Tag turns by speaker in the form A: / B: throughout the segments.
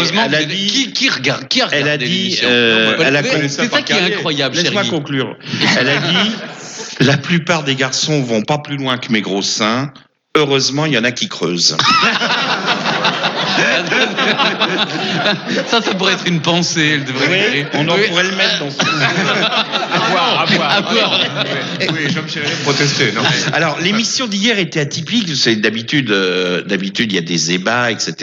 A: Sérieusement,
B: elle a dit,
A: qui regarde
B: elle a dit,
A: l'émission
B: elle a
A: C'est ça qui est incroyable,
B: Laisse-moi
A: chérie.
B: conclure. Elle a dit, la plupart des garçons vont pas plus loin que mes gros seins. Heureusement, il y en a qui creusent.
A: Ça pourrait être une pensée, elle devrait
B: Oui,
A: écrire.
B: on en pourrait le mettre dans ce...
A: À voir.
C: Oui, Jean Chéré protestait, non.
B: Alors, l'émission d'hier était atypique. C'est d'habitude, il y a des débats, etc.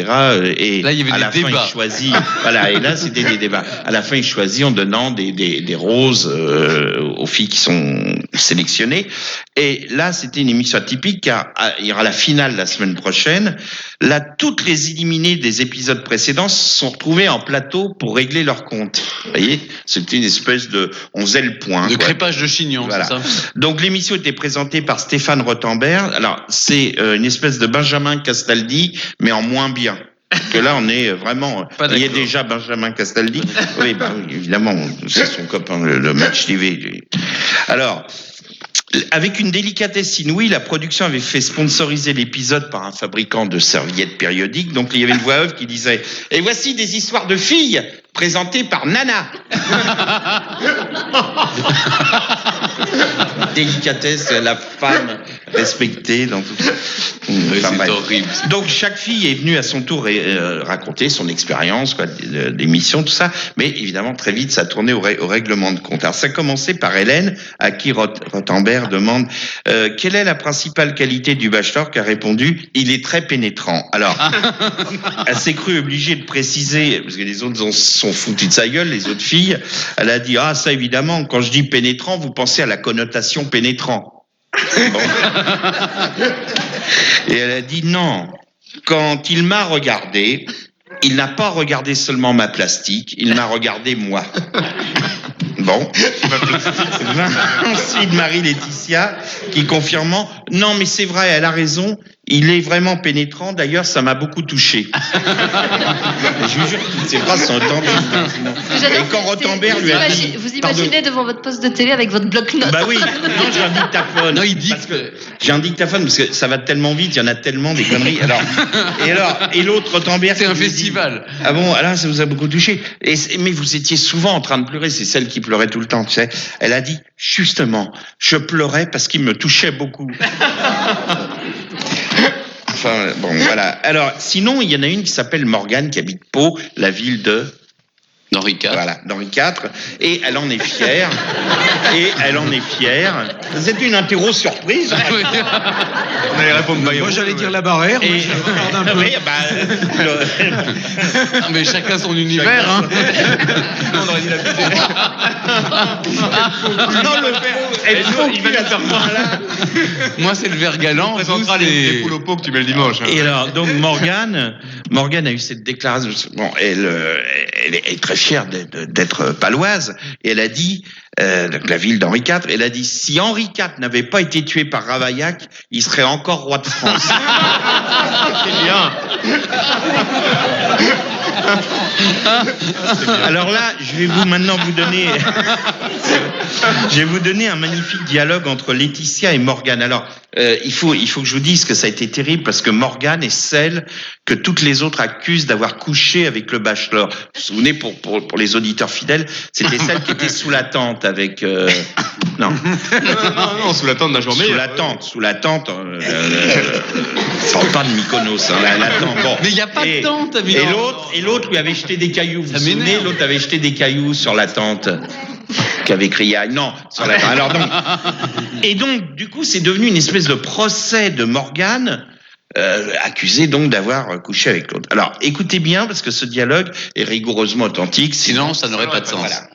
B: Et
A: là, il y avait
B: à
A: des
B: la fin,
A: débats.
B: il choisit. Voilà, et là, c'était des débats. À la fin, il choisit en donnant des roses aux filles qui sont sélectionnées. Et là, c'était une émission atypique car il y aura la finale la semaine prochaine. Là, toutes les éliminées des épisodes précédents se sont retrouvées en plateau pour régler leur compte. Vous voyez, c'était une espèce de, on faisait le point.
A: De
B: quoi.
A: crépage de chignon,
B: Voilà.
A: c'est ça.
B: Donc l'émission était présentée par Stéphane Rothenberg. Alors c'est une espèce de Benjamin Castaldi, mais en moins bien. Parce que là on est vraiment.
A: Pas
B: Il y a
A: d'accord.
B: déjà Benjamin Castaldi. Oui, bah, oui, évidemment, c'est son copain, le Match TV. lui. Alors. Avec une délicatesse inouïe, la production avait fait sponsoriser l'épisode par un fabricant de serviettes périodiques. Donc il y avait une voix off qui disait « Et voici des histoires de filles présentées par Nana ». Délicatesse, la femme respectée dans tout.
A: C'est
B: bref.
A: horrible.
B: Donc chaque fille est venue à son tour raconter son expérience, quoi, d'émission, tout ça. Mais évidemment, très vite, ça tournait au règlement de compte. Alors ça commençait par Hélène, à qui Rothenberg demande quelle est la principale qualité du bachelor, qui a répondu il est très pénétrant. Alors, elle s'est crue obligée de préciser, parce que les autres sont foutus de sa gueule, les autres filles. Elle a dit ah ça évidemment, quand je dis pénétrant, vous pensez à la connotation pénétrant. Bon. Et elle a dit non. Quand il m'a regardé, il n'a pas regardé seulement ma plastique, il m'a regardé moi. Bon. Ensuite, Marie-Laetitia, qui confirmant, non mais c'est vrai, elle a raison, il est vraiment pénétrant, d'ailleurs ça m'a beaucoup touché. Je vous jure que toutes ces phrases sont authentiques. Et quand Rothenberg lui a dit...
D: Vous imaginez devant votre poste de télé avec votre bloc-notes.
B: Bah oui, non, j'ai un dictaphone.
A: Non, il dit
B: que j'ai un dictaphone parce que ça va tellement vite, il y en a tellement des conneries. Et l'autre Rothenberg.
A: C'est un festival.
B: Ah bon, là, ça vous a beaucoup touché. Mais vous étiez souvent en train de pleurer, c'est celle qui pleurait tout le temps, tu sais. Elle a dit, justement, je pleurais parce qu'il me touchait beaucoup. Enfin, bon, voilà. Alors, sinon, il y en a une qui s'appelle Morgane, qui habite Pau, la ville de...
A: D'Henri IV.
B: Voilà, d'Henri IV. Et elle en est fière. C'est une interro surprise.
C: On allait répondre
E: Moi, j'allais dire la barrière.
B: Et...
E: Moi, je regarde un peu.
B: Oui, bah,
A: Non, mais chacun son univers, hein.
C: on aurait dit la
B: non, il va nous faire là.
A: Moi, c'est le vert galant.
C: On présentera les poules au pot que tu mets le dimanche. Hein.
B: Et alors, donc, Morgane a eu cette déclaration. Bon, elle est très fière d'être paloise. Et elle a dit, donc la ville d'Henri IV, elle a dit, si Henri IV n'avait pas été tué par Ravaillac, il serait encore roi de France.
C: C'est bien.
B: Alors là, je vais vous donner un magnifique dialogue entre Laetitia et Morgane. Alors, il faut que je vous dise que ça a été terrible parce que Morgane est celle que toutes les autres accusent d'avoir couché avec le bachelor. Vous vous souvenez, pour les auditeurs fidèles, c'était celle qui était sous la tente avec... Non,
C: sous la tente de la journée.
B: Sous la tente. Parle pas de Mykonos, hein, la tente. Bon.
A: Mais il n'y a pas de tente, évidemment.
B: Et l'autre lui avait jeté des cailloux. Vous
A: Ça
B: vous souvenez,
A: m'énerve.
B: l'autre avait jeté des cailloux sur la tente. Qui avait crié non sur la tente. Alors donc, du coup, c'est devenu une espèce de procès de Morgane. Accusé donc d'avoir couché avec l'autre. Alors, écoutez bien, parce que ce dialogue est rigoureusement authentique.
A: Sinon, ça n'aurait pas de sens.
B: Voilà.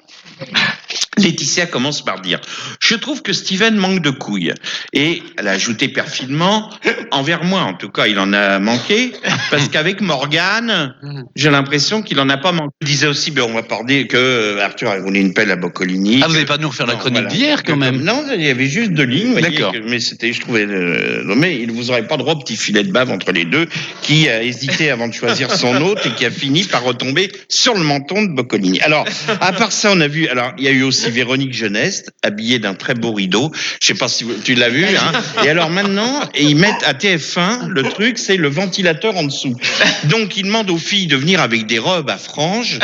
B: Laetitia commence par dire « Je trouve que Steven manque de couilles. » Et elle a ajouté perfidement « Envers moi, en tout cas, il en a manqué. Parce qu'avec Morgane, j'ai l'impression qu'il en a pas manqué. » Il disait aussi « On va parler que Arthur a roulé une pelle à Boccolini. »
A: Ah, vous n'allez pas nous refaire la chronique d'hier, quand même.
B: Non, il y avait juste 2 lignes. Vous voyez,
A: D'accord.
B: Mais c'était, je trouvais... mais il vous aurait pas droit au petit filet de bave entre les deux, qui a hésité avant de choisir son hôte et qui a fini par retomber sur le menton de Boccolini. Alors, à part ça, on a vu... Alors, il y a eu aussi aussi Véronique Jeunesse, habillée d'un très beau rideau. Je sais pas si tu l'as vu, hein. Et alors maintenant, ils mettent à TF1, le truc, c'est le ventilateur en dessous. Donc, ils demandent aux filles de venir avec des robes à franges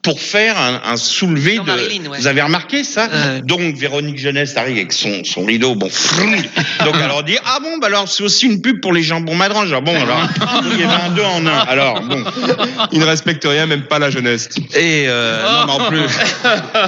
B: pour faire un soulevé
F: Dans
B: de...
F: Marilyn, ouais.
B: Vous avez remarqué ça? Donc, Véronique Jeunesse arrive avec son rideau, bon, donc elle leur dit, ah bon, bah alors c'est aussi une pub pour les jambons Madrange. Ah bon, alors, il y avait un 2 en 1. Alors, bon.
C: Il ne respecte rien, même pas la jeunesse.
B: Et non, mais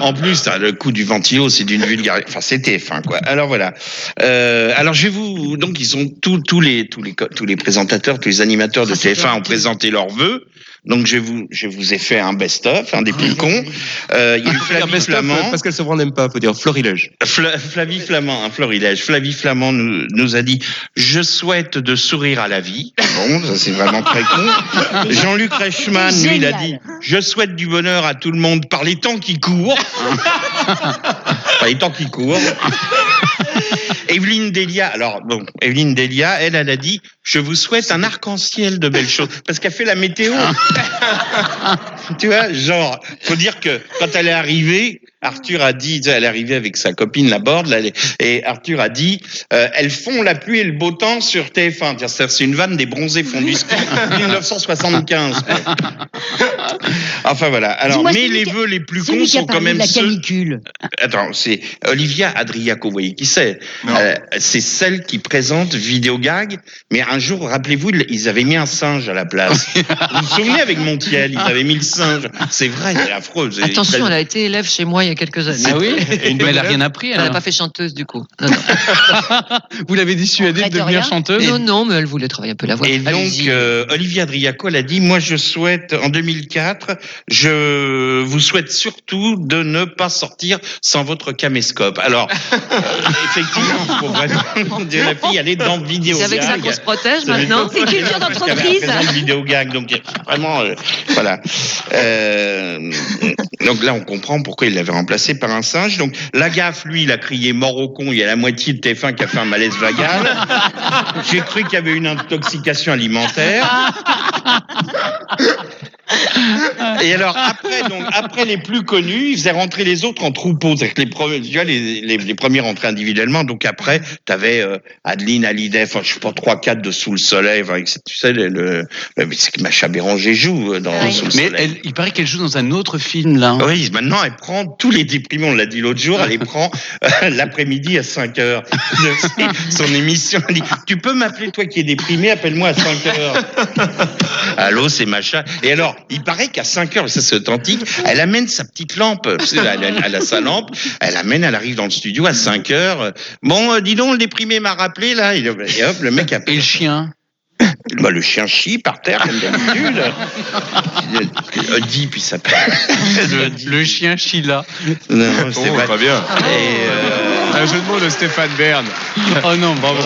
B: en plus, ça, le coup du ventilo, c'est d'une vulgarité. Enfin, c'est TF1, quoi. Alors voilà. Alors je vais vous, donc ils ont tous les présentateurs, tous les animateurs de TF1 ont présenté leurs vœux. Donc je vous ai fait un best-of, un des plus cons. Il y a eu Flavie Flamand.
C: Pascal Sevran n'aime pas, faut dire florilège.
B: Flavie Flamand, un florilège. Flavie Flamand nous a dit « Je souhaite de sourire à la vie ». Bon, ça c'est vraiment très con. Jean-Luc Reichmann, lui, il a dit « Je souhaite du bonheur à tout le monde par les temps qui courent ». Par les temps qui courent. Evelyne Delia, elle a dit « Je vous souhaite un arc-en-ciel de belles choses ». Parce qu'elle fait la météo. Tu vois, genre, faut dire que quand elle est arrivée, Arthur a dit, elle est arrivée avec sa copine Laborde, là, et Arthur a dit, elles font la pluie et le beau temps sur TF1. C'est une vanne des bronzés font du ski 1975. Quoi. Enfin voilà. Alors, mais les vœux les plus cons sont quand même ceux.
G: Canicule.
B: Attends, c'est Olivia Adriaco, vous voyez qui c'est? C'est celle qui présente Vidéogag, mais un jour, rappelez-vous, ils avaient mis un singe à la place. Vous vous souvenez avec Montiel, ils avaient mis le singe. C'est vrai, c'est affreux.
F: Attention, elle a été élève chez moi il y a quelques années.
A: Ah oui? Mais elle n'a rien appris,
F: Elle n'a
A: alors.
F: pas fait chanteuse du coup. Non, non.
A: Vous l'avez dissuadée de devenir chanteuse?
F: Non, non, mais elle voulait travailler un peu la voix.
B: Et donc,
F: Allez-y.
B: Olivia Adriaco, elle a dit, moi, je souhaite, en 2004, je vous souhaite surtout de ne pas sortir sans votre caméscope. Alors, effectivement, faut vraiment dire la fille, elle est dans Vidéogag.
F: C'est avec ça qu'on se protège maintenant.
G: C'est culture d'entreprise.
B: Vidéogag, donc vraiment, voilà. Donc là, on comprend pourquoi il l'avait remplacé par un singe. Donc, Lagaffe, lui, il a crié mort au con. Il y a la moitié de TF1 qui a fait un malaise vagal. J'ai cru qu'il y avait une intoxication alimentaire. Et alors, après les plus connus, ils faisaient rentrer les autres en troupeau. C'est-à-dire que les premiers rentraient individuellement. Donc après, t'avais Adeline Hallyday, enfin, je sais pas, 3-4 de Sous le Soleil. Enfin, tu sais, c'est que Macha Béranger joue dans Sous le
A: Mais
B: Soleil.
A: il paraît qu'elle joue dans un autre film, là.
B: Oui, maintenant, elle prend tous les déprimés, on l'a dit l'autre jour, elle les prend l'après-midi à 5 heures. Son émission, elle dit, tu peux m'appeler, toi qui es déprimé, appelle-moi à 5 heures. Allô, c'est Macha. Et alors, il paraît qu'à 5 heures, ça c'est authentique, elle amène sa petite lampe. Elle a sa lampe, elle arrive dans le studio à 5 heures. Bon, dis donc, le déprimé m'a rappelé, là. Et hop, le mec a...
A: Et le chien?
B: Bah, le chien chie par terre, comme d'habitude. Audi, puis ça
A: Le chien Sheila.
B: Non, c'est
C: Oh, pas bien.
B: Et
C: Un jeu de mots de Stéphane Bern.
A: Oh non, bravo.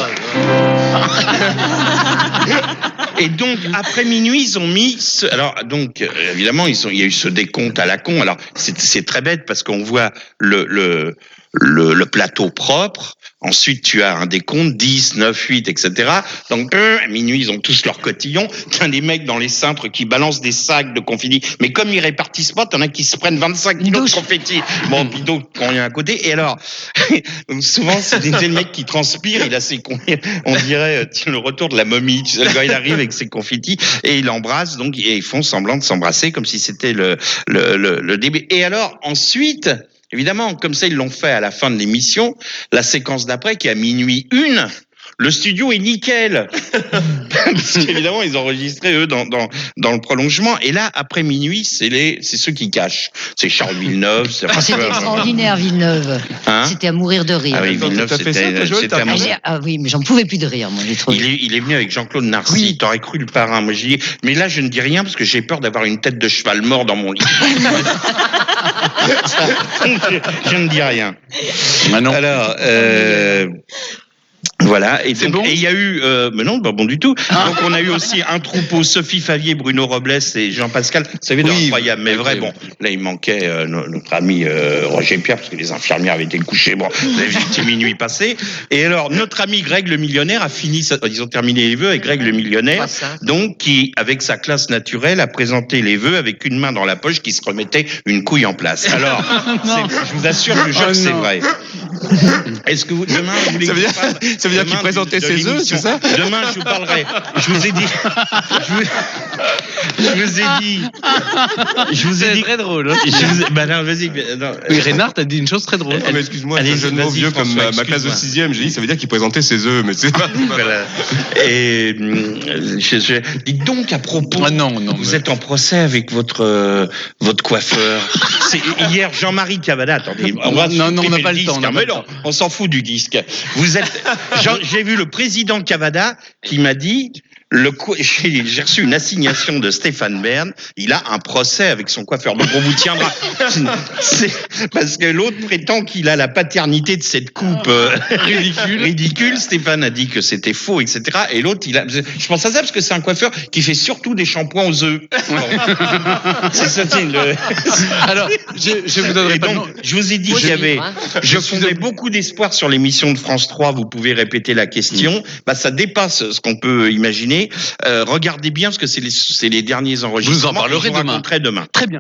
B: Et donc, après minuit, ils ont mis... Alors, donc, évidemment, il y a eu ce décompte à la con. Alors, c'est très bête parce qu'on voit le plateau propre. Ensuite, tu as un décompte, 10, 9, 8, etc. Donc, à minuit, ils ont tous leur cotillon. T'as des mecs dans les cintres qui balancent des sacs de confetti. Mais comme ils répartissent pas, t'en as qui se prennent 25 kilos de confetti. Bon, puis d'autres qui ont rien à côté. Et alors, souvent, c'est le mec qui transpire, il a ses on dirait le retour de la momie. Tu sais, le gars, il arrive avec ses confettis et il embrasse, donc, et ils font semblant de s'embrasser comme si c'était le début. Et alors, ensuite... Évidemment, comme ça, ils l'ont fait à la fin de l'émission. La séquence d'après, qui est à minuit 1, le studio est nickel. Parce qu'évidemment, ils enregistraient, eux, dans le prolongement. Et là, après minuit, c'est ceux qui cachent. C'est Charles Villeneuve.
G: C'était extraordinaire, Villeneuve.
B: Hein?
G: C'était à mourir de rire.
B: Ah oui, Villeneuve,
C: T'as fait ça, toi, Joël,
B: c'était
C: t'as
B: à mon...
G: Ah oui, mais j'en pouvais plus de rire, moi, j'ai trouvé.
B: Il est venu avec Jean-Claude Narcy.
G: Oui.
B: T'aurais cru le parrain. Moi, j'ai dit, mais là, je ne dis rien parce que j'ai peur d'avoir une tête de cheval mort dans mon lit. je ne dis rien.
A: Ah non.
B: Alors, Voilà, et
A: C'est
B: donc,
A: bon
B: et il y a eu, mais non, pas bon du tout. Donc on a eu aussi un troupeau, Sophie Favier, Bruno Robles et Jean-Pascal. Vous savez,
C: Oui,
B: incroyable, mais vrai. Bon,
C: incroyable.
B: là il manquait notre ami Roger Pierre parce que les infirmières avaient été couchées. Bon, c'était minuit passé. Et alors notre ami Greg le millionnaire a fini, ils ont terminé les vœux avec Greg le millionnaire.
F: Ah, ça.
B: Donc qui, avec sa classe naturelle, a présenté les vœux avec une main dans la poche qui se remettait une couille en place. Alors, je vous assure, je jure que c'est vrai. Est-ce que vous, demain, vous voulez
C: Ça veut
B: que
C: dire,
B: je parle
C: ça veut dire
B: demain
C: qu'il présentait
B: de
C: ses œufs,
B: l'émission?
C: c'est ça?
B: Demain, je vous parlerai. Je vous ai dit. Je vous ai dit. Je vous ai
A: C'est
B: dit.
A: très drôle. Hein.
B: Bah non, vas-y. Non.
A: Oui, Reynard, t'as dit une chose très drôle.
C: Non, mais excuse-moi,
B: Allez,
C: c'est un jeu de mots
B: vas-y,
C: vieux comme
B: François,
C: ma classe de
B: excuse-moi.
C: 6e. J'ai dit, ça veut dire qu'il présentait ses œufs, mais c'est pas.
B: Voilà. Et dites donc à propos.
A: Ah non, non.
B: Vous
A: mais-
B: êtes en procès avec votre coiffeur. C'est hier Jean-Marie Cavada. Attendez, on va
A: Non, non, on n'a
B: supprimer
A: pas le
B: disque,
A: temps, on n'a
B: hein,
A: pas
B: mais
A: le
B: non,
A: temps.
B: on s'en fout du disque. Vous êtes. J'ai vu le président Cavada qui m'a dit. J'ai reçu une assignation de Stéphane Bern. Il a un procès avec son coiffeur. Donc on vous tiendra. C'est parce que l'autre prétend qu'il a la paternité de cette coupe ridicule. Stéphane a dit que c'était faux, etc. Et l'autre, je pense à ça parce que c'est un coiffeur qui fait surtout des shampoings aux œufs. Bon. C'est ça.
A: Alors, je vous donnerai
B: Et
A: pas le
B: donc,
A: nom.
B: je vous ai dit
F: Faut
B: qu'il y avait.
F: suivre, hein.
B: Je fondais beaucoup d'espoir sur l'émission de France 3. Vous pouvez répéter la question. Bah, ça dépasse ce qu'on peut imaginer. Regardez bien parce que c'est les derniers enregistrements.
A: parlerez
B: et je vous
A: demain.
B: raconterai demain.
A: Très bien.